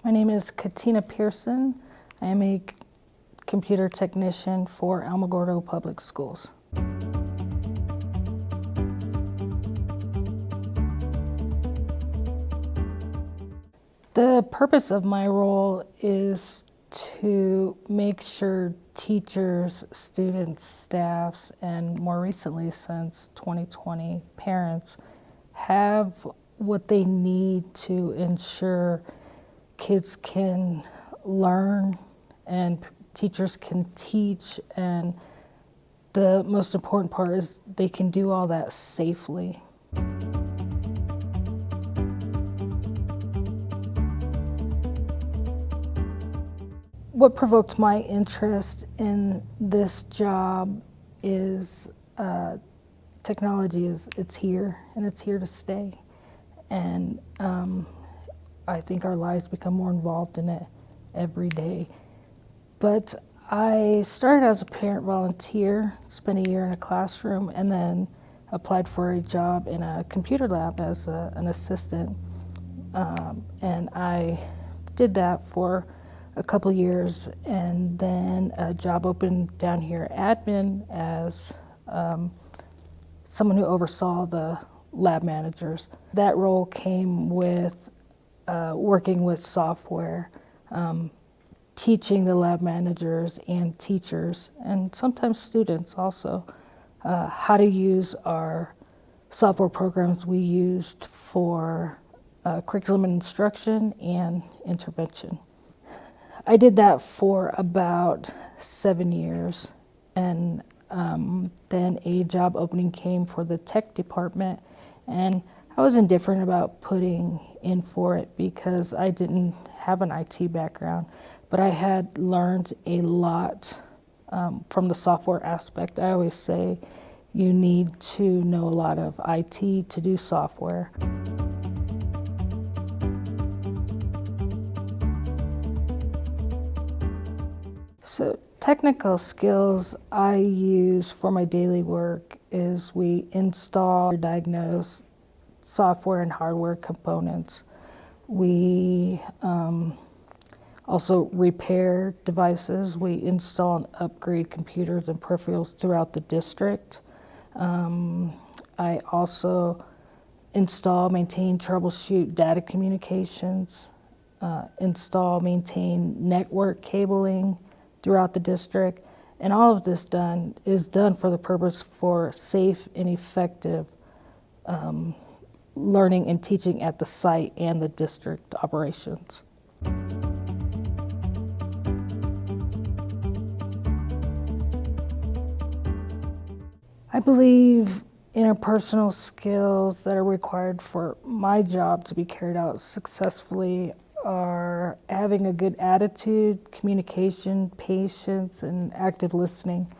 My name is Cateina Pearson. I am a computer technician for Alamogordo Public Schools. The purpose of my role is to make sure teachers, students, staffs, and more recently since 2020, parents have what they need to ensure kids can learn and teachers can teach, and the most important part is they can do all that safely. What provoked my interest in this job is technology. It's here and it's here to stay, and I think our lives become more involved in it every day. But I started as a parent volunteer, spent a year in a classroom, and then applied for a job in a computer lab as an assistant. And I did that for a couple years, and then a job opened down here, admin, as someone who oversaw the lab managers. That role came with working with software, teaching the lab managers and teachers, and sometimes students also, how to use our software programs we used for curriculum and instruction and intervention. I did that for about 7 years, and then a job opening came for the tech department, and I was indifferent about putting in for it because I didn't have an IT background, but I had learned a lot from the software aspect. I always say you need to know a lot of IT to do software. So technical skills I use for my daily work is we install or diagnose software and hardware components. We also repair devices. We install and upgrade computers and peripherals throughout the district. I also install, maintain, troubleshoot data communications, install, maintain network cabling throughout the district. And all of this is done for the purpose for safe and effective learning and teaching at the site and the district operations. I believe interpersonal skills that are required for my job to be carried out successfully are having a good attitude, communication, patience, and active listening.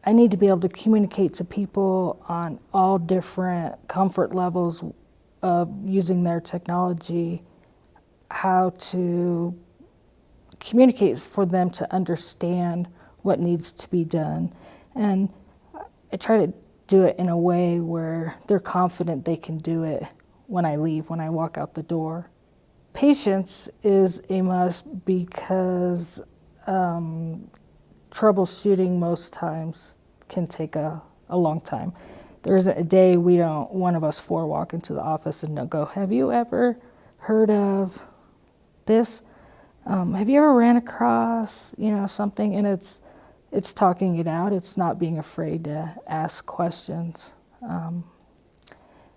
I need to be able to communicate to people on all different comfort levels of using their technology, how to communicate for them to understand what needs to be done. And I try to do it in a way where they're confident they can do it when I leave, when I walk out the door. Patience is a must because troubleshooting most times can take a long time. There isn't a day one of us four walk into the office and go, have you ever heard of this? Have you ever ran across, something? And it's talking it out. It's not being afraid to ask questions.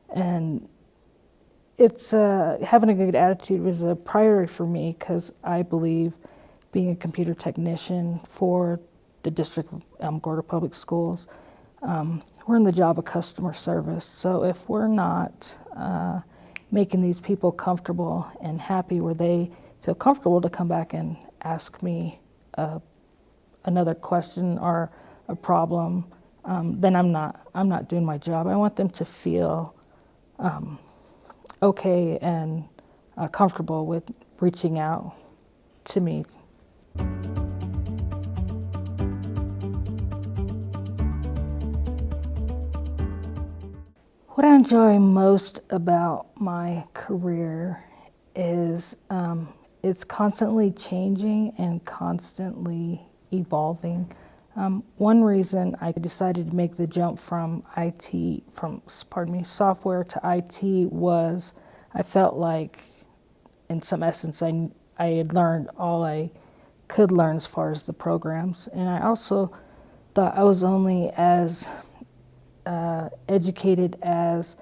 And it's having a good attitude was a priority for me because I believe being a computer technician for the district of Alamogordo Public Schools, we're in the job of customer service. So if we're not making these people comfortable and happy where they feel comfortable to come back and ask me another question or a problem, then I'm not doing my job. I want them to feel okay and comfortable with reaching out to me. What I enjoy most about my career is it's constantly changing and constantly evolving. One reason I decided to make the jump from software to IT was I felt like, in some essence, I had learned all I could learn as far as the programs, and I also thought I was only as educated as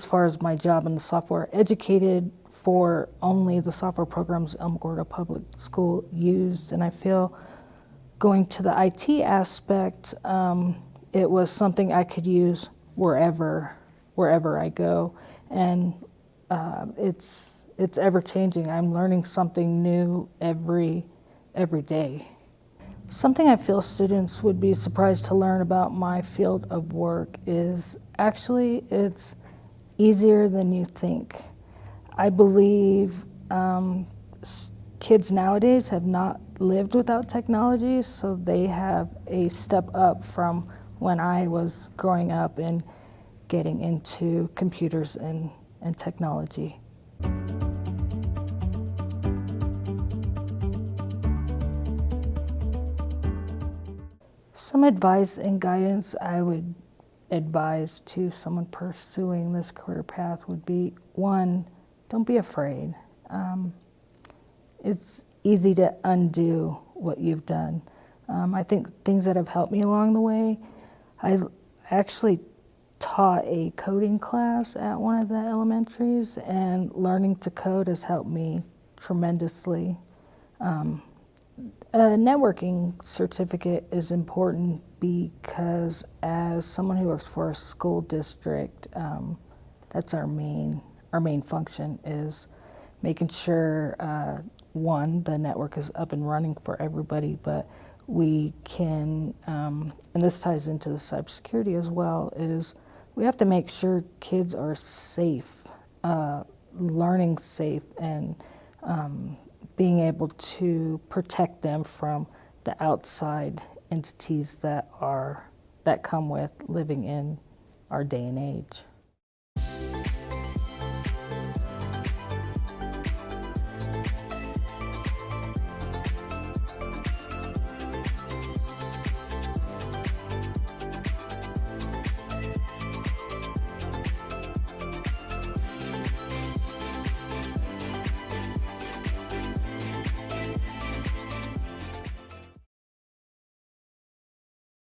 far as my job in the software, educated for only the software programs Alamogordo Public School used, and I feel going to the IT aspect, it was something I could use wherever I go, and it's ever changing. I'm learning something new every day. Something I feel students would be surprised to learn about my field of work is actually it's easier than you think. I believe kids nowadays have not lived without technology, so they have a step up from when I was growing up and getting into computers and technology. Some advice and guidance I would advise to someone pursuing this career path would be, one, don't be afraid. It's easy to undo what you've done. I think things that have helped me along the way, I actually taught a coding class at one of the elementaries, and learning to code has helped me tremendously. A networking certificate is important because as someone who works for a school district, that's our main function is making sure, one, the network is up and running for everybody, but we can, and this ties into the cybersecurity as well, is we have to make sure kids are safe, learning safe, and being able to protect them from the outside entities that come with living in our day and age.